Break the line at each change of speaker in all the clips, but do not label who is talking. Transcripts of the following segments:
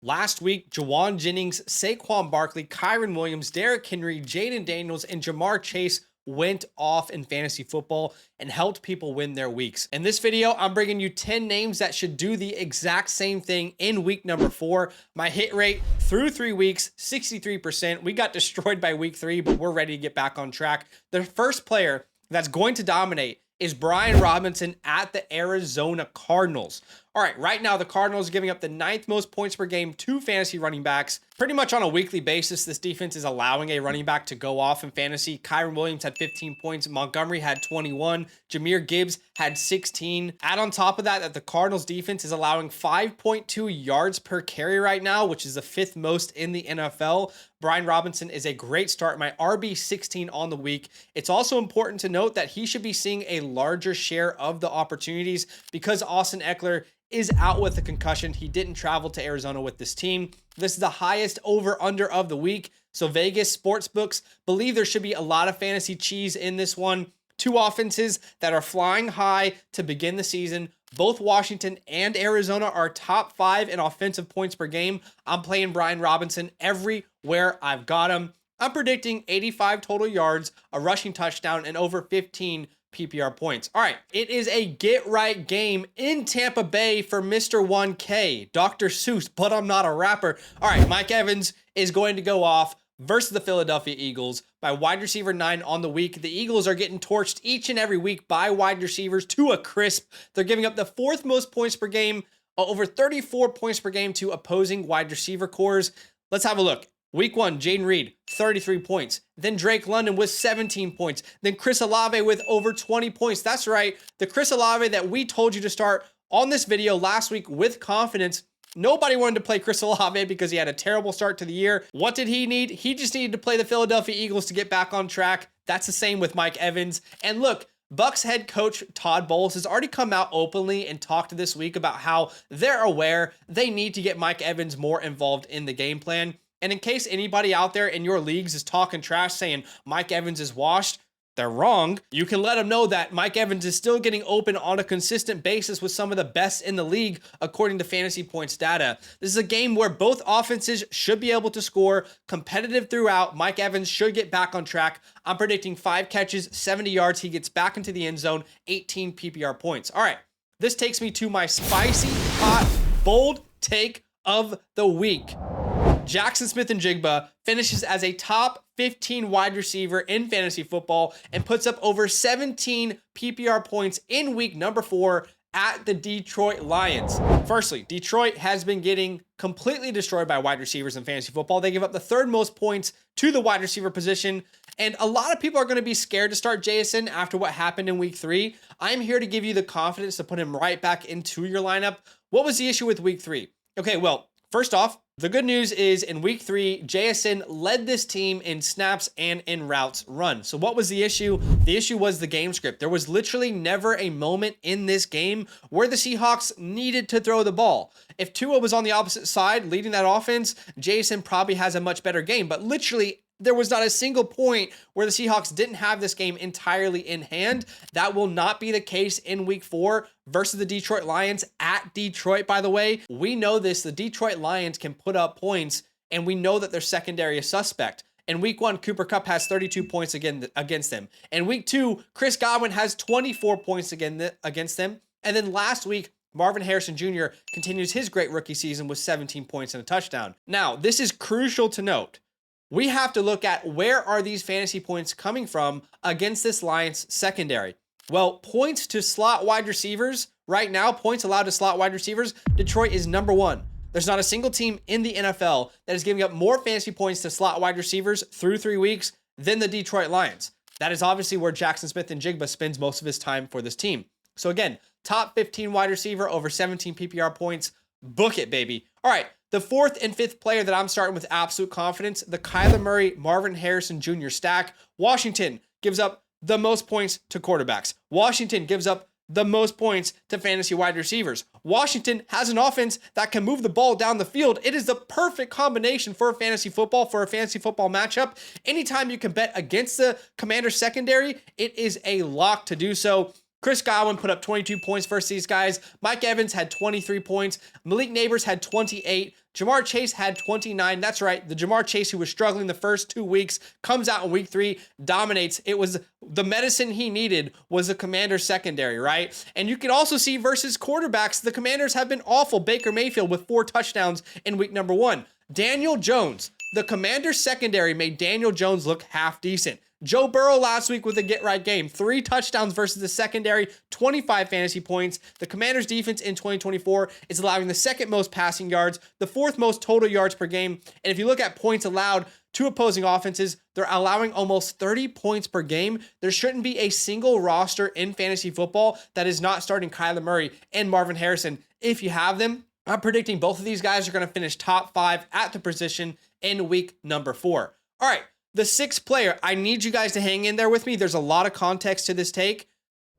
Last week, Jawan Jennings, Saquon Barkley, Kyron Williams, Derrick Henry, Jaden Daniels, and Jamar Chase went off in fantasy football and helped people win their weeks. In this video, I'm bringing you 10 names that should do the exact same thing in week number 4. My hit rate through 3 weeks, 63%. We got destroyed by week 3, but we're ready to get back on track. The first player that's going to dominate is Brian Robinson at the Arizona Cardinals. All right, right now the Cardinals are giving up the 9th most points per game to fantasy running backs. Pretty much on a weekly basis, this defense is allowing a running back to go off in fantasy. Kyron Williams had 15 points. Montgomery had 21. Jahmyr Gibbs had 16. Add on top of that the Cardinals defense is allowing 5.2 yards per carry right now, which is the 5th most in the NFL. Brian Robinson is a great start, my RB16 on the week. It's also important to note that he should be seeing a larger share of the opportunities because Austin Eckler is out with a concussion. He didn't travel to Arizona with this team. This is the highest over-under of the week. So Vegas sportsbooks believe there should be a lot of fantasy cheese in this one. Two offenses that are flying high to begin the season. Both Washington and Arizona are top 5 in offensive points per game. I'm playing Brian Robinson everywhere I've got him. I'm predicting 85 total yards, a rushing touchdown, and over 15 PPR points. All right, it is a get-right game in Tampa Bay for Mr. 1K, Dr. Seuss, but I'm not a rapper. All right, Mike Evans is going to go off versus the Philadelphia Eagles by wide receiver 9 on the week. The Eagles are getting torched each and every week by wide receivers to a crisp. They're giving up the 4th most points per game, over 34 points per game to opposing wide receiver cores. Let's have a look. Week 1, Jaden Reed, 33 points. Then Drake London with 17 points. Then Chris Olave with over 20 points. That's right, the Chris Olave that we told you to start on this video last week with confidence. Nobody wanted to play Chris Olave because he had a terrible start to the year. What did he need? He just needed to play the Philadelphia Eagles to get back on track. That's the same with Mike Evans. And look, Bucs head coach Todd Bowles has already come out openly and talked this week about how they're aware they need to get Mike Evans more involved in the game plan. And in case anybody out there in your leagues is talking trash saying Mike Evans is washed, they're wrong. You can let them know that Mike Evans is still getting open on a consistent basis with some of the best in the league, according to fantasy points data. This is a game where both offenses should be able to score, competitive throughout. Mike Evans should get back on track. I'm predicting 5 catches, 70 yards. He gets back into the end zone, 18 PPR points. All right, this takes me to my spicy, hot, bold take of the week. Jackson Smith-Njigba finishes as a top 15 wide receiver in fantasy football and puts up over 17 PPR points in week number 4 at the Detroit Lions. Firstly, Detroit has been getting completely destroyed by wide receivers in fantasy football. They give up the 3rd most points to the wide receiver position. And a lot of people are going to be scared to start JSN after what happened in week 3. I'm here to give you the confidence to put him right back into your lineup. What was the issue with week 3? Okay, well, first off, the good news is in week 3, JSN led this team in snaps and in routes run. So what was the issue? The issue was the game script. There was literally never a moment in this game where the Seahawks needed to throw the ball. If Tua was on the opposite side leading that offense, JSN probably has a much better game. But literally, there was not a single point where the Seahawks didn't have this game entirely in hand. That will not be the case in week 4 versus the Detroit Lions at Detroit, by the way. We know this. The Detroit Lions can put up points, and we know that their secondary is suspect. In week 1, Cooper Kupp has 32 points against them. In week 2, Chris Godwin has 24 points against them. And then last week, Marvin Harrison Jr. continues his great rookie season with 17 points and a touchdown. Now, this is crucial to note. We have to look at where are these fantasy points coming from against this Lions secondary. Well, points to slot wide receivers, right now, points allowed to slot wide receivers, Detroit is number 1. There's not a single team in the NFL that is giving up more fantasy points to slot wide receivers through 3 weeks than the Detroit Lions. That is obviously where Jackson Smith-Njigba spends most of his time for this team. So again, top 15 wide receiver, over 17 PPR points. Book it, baby. All right, the 4th and 5th player that I'm starting with absolute confidence, the Kyler Murray, Marvin Harrison Jr. stack. Washington gives up the most points to quarterbacks. Washington gives up the most points to fantasy wide receivers. Washington has an offense that can move the ball down the field. It is the perfect combination for a fantasy football matchup. Anytime you can bet against the Commanders secondary, it is a lock to do so. Chris Godwin put up 22 points versus these guys. Mike Evans had 23 points. Malik Neighbors had 28. Jamar Chase had 29. That's right. The Jamar Chase who was struggling the first 2 weeks comes out in week 3, dominates. It was the medicine he needed was the Commanders secondary, right? And you can also see versus quarterbacks, the Commanders have been awful. Baker Mayfield with 4 touchdowns in week number 1. Daniel Jones, the Commanders secondary made Daniel Jones look half decent. Joe Burrow last week with a get-right game. 3 touchdowns versus the secondary, 25 fantasy points. The Commanders' defense in 2024 is allowing the 2nd most passing yards, the 4th most total yards per game. And if you look at points allowed to opposing offenses, they're allowing almost 30 points per game. There shouldn't be a single roster in fantasy football that is not starting Kyler Murray and Marvin Harrison. If you have them, I'm predicting both of these guys are going to finish top 5 at the position in week number 4. All right. The 6th player, I need you guys to hang in there with me. There's a lot of context to this take.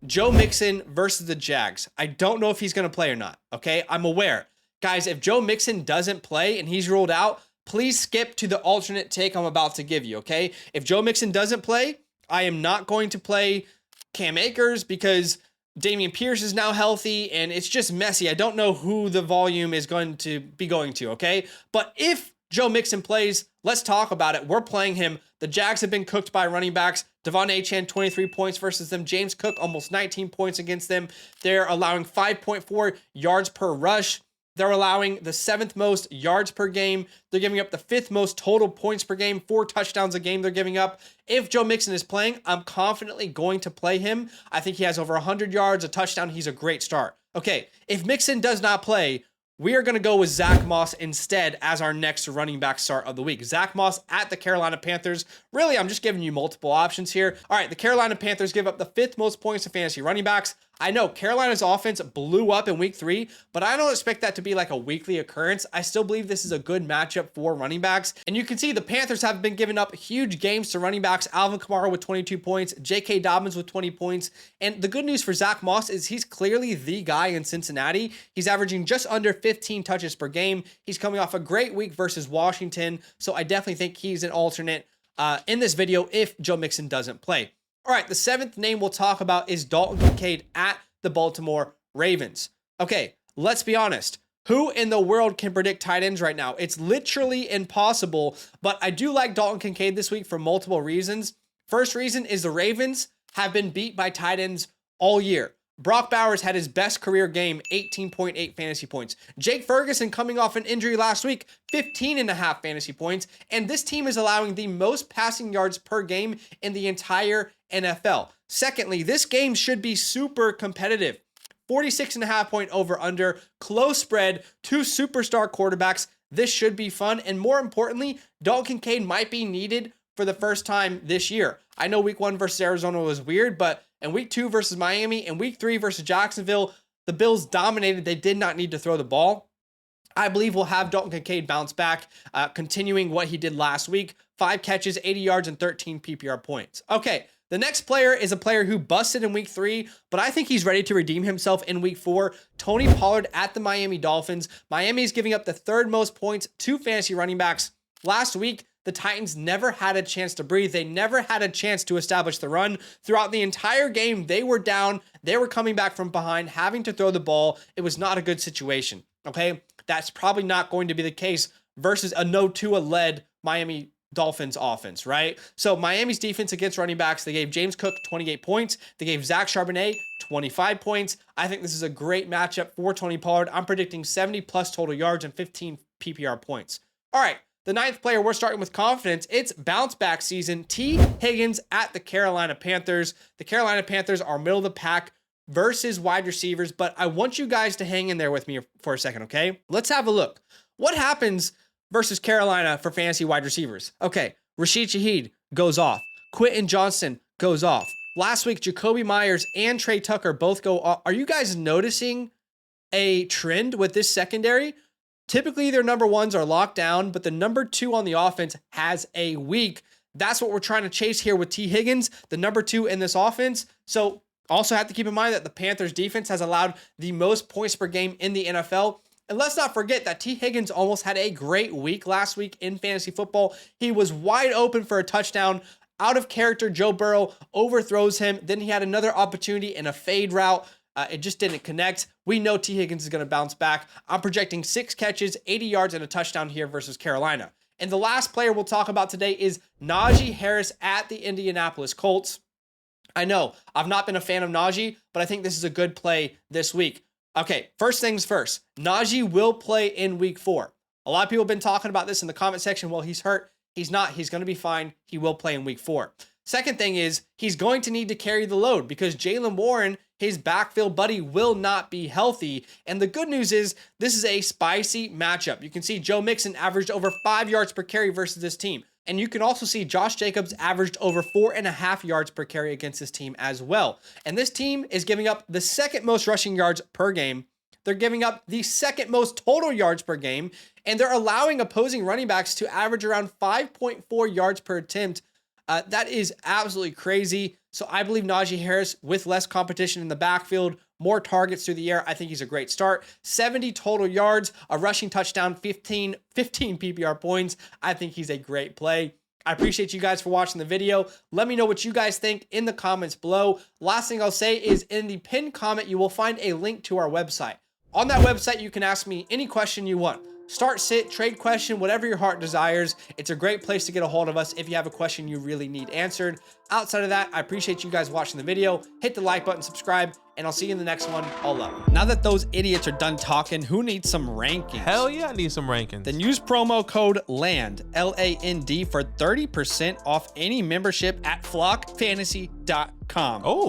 Joe Mixon versus the Jags. I don't know if he's going to play or not, okay? I'm aware. Guys, if Joe Mixon doesn't play and he's ruled out, please skip to the alternate take I'm about to give you, okay? If Joe Mixon doesn't play, I am not going to play Cam Akers because Dameon Pierce is now healthy and it's just messy. I don't know who the volume is going to be going to, okay? But if Joe Mixon plays, let's talk about it. We're playing him. The Jags have been cooked by running backs. Devon Achane, 23 points versus them. James Cook, almost 19 points against them. They're allowing 5.4 yards per rush. They're allowing the 7th most yards per game. They're giving up the 5th most total points per game. 4 touchdowns a game they're giving up. If Joe Mixon is playing, I'm confidently going to play him. I think he has over 100 yards, a touchdown. He's a great start. Okay, if Mixon does not play, we are going to go with Zach Moss instead as our next running back start of the week. Zach Moss at the Carolina Panthers. Really, I'm just giving you multiple options here. All right, the Carolina Panthers give up the 5th most points to fantasy running backs. I know Carolina's offense blew up in week 3, but I don't expect that to be like a weekly occurrence. I still believe this is a good matchup for running backs. And you can see the Panthers have been giving up huge games to running backs. Alvin Kamara with 22 points, J.K. Dobbins with 20 points. And the good news for Zach Moss is he's clearly the guy in Cincinnati. He's averaging just under 15 touches per game. He's coming off a great week versus Washington. So I definitely think he's an alternate in this video if Joe Mixon doesn't play. All right, the 7th name we'll talk about is Dalton Kincaid at the Baltimore Ravens. Okay, let's be honest. Who in the world can predict tight ends right now? It's literally impossible, but I do like Dalton Kincaid this week for multiple reasons. First reason is the Ravens have been beat by tight ends all year. Brock Bowers had his best career game, 18.8 fantasy points. Jake Ferguson coming off an injury last week, 15.5 fantasy points. And this team is allowing the most passing yards per game in the entire NFL. Secondly, this game should be super competitive. 46.5 point over under, close spread, 2 superstar quarterbacks. This should be fun. And more importantly, Dalton Kincaid might be needed for the first time this year. I know week 1 versus Arizona was weird, but in week 2 versus Miami and week 3 versus Jacksonville, the Bills dominated. They did not need to throw the ball. I believe we'll have Dalton Kincaid bounce back, continuing what he did last week. 5 catches, 80 yards, and 13 PPR points. Okay, the next player is a player who busted in week 3, but I think he's ready to redeem himself in week 4. Tony Pollard at the Miami Dolphins. Miami is giving up the 3rd most points to fantasy running backs. Last week, the Titans never had a chance to breathe. They never had a chance to establish the run. Throughout the entire game, they were down. They were coming back from behind, having to throw the ball. It was not a good situation, okay? That's probably not going to be the case versus a no Tua-led Miami Dolphins offense, right? So Miami's defense against running backs, they gave James Cook 28 points. They gave Zach Charbonnet 25 points. I think this is a great matchup for Tony Pollard. I'm predicting 70-plus total yards and 15 PPR points. All right. The 9th player, we're starting with confidence. It's bounce back season. T. Higgins at the Carolina Panthers. The Carolina Panthers are middle of the pack versus wide receivers, but I want you guys to hang in there with me for a second, okay? Let's have a look. What happens versus Carolina for fantasy wide receivers? Okay, Rashid Shaheed goes off. Quentin Johnston goes off. Last week, Jacoby Myers and Trey Tucker both go off. Are you guys noticing a trend with this secondary? Typically, their number 1s are locked down, but the number 2 on the offense has a week. That's what we're trying to chase here with T. Higgins, the number 2 in this offense. So also have to keep in mind that the Panthers defense has allowed the most points per game in the NFL. And let's not forget that T. Higgins almost had a great week last week in fantasy football. He was wide open for a touchdown. Out of character, Joe Burrow overthrows him. Then he had another opportunity in a fade route. It just didn't connect. We know T. Higgins is going to bounce back. I'm projecting 6 catches, 80 yards, and a touchdown here versus Carolina. And the last player we'll talk about today is Najee Harris at the Indianapolis Colts. I know I've not been a fan of Najee, but I think this is a good play this week. Okay, first things first. Najee will play in week 4. A lot of people have been talking about this in the comment section. Well, he's hurt. He's not. He's going to be fine. He will play in week 4. Second thing is he's going to need to carry the load because Jaylen Warren, his backfield buddy, will not be healthy. And the good news is this is a spicy matchup. You can see Joe Mixon averaged over 5 yards per carry versus this team. And you can also see Josh Jacobs averaged over 4.5 yards per carry against this team as well. And this team is giving up the second most rushing yards per game. They're giving up the second most total yards per game. And they're allowing opposing running backs to average around 5.4 yards per attempt. That is absolutely crazy. So I believe Najee Harris, with less competition in the backfield, more targets through the air, I think he's a great start. 70 total yards, a rushing touchdown, 15 PPR points. I think he's a great play. I appreciate you guys for watching the video. Let me know what you guys think in the comments below. Last thing I'll say is in the pinned comment, you will find a link to our website. On that website, you can ask me any question you want. Start, sit, trade question, whatever your heart desires. It's a great place to get a hold of us if you have a question you really need answered. Outside of that, I appreciate you guys watching the video. Hit the like button, subscribe, and I'll see you in the next one. All love. Now that those idiots are done talking, who needs some rankings?
Hell yeah, I need some rankings.
Then use promo code LAND, L-A-N-D, for 30% off any membership at flockfantasy.com.
Oh.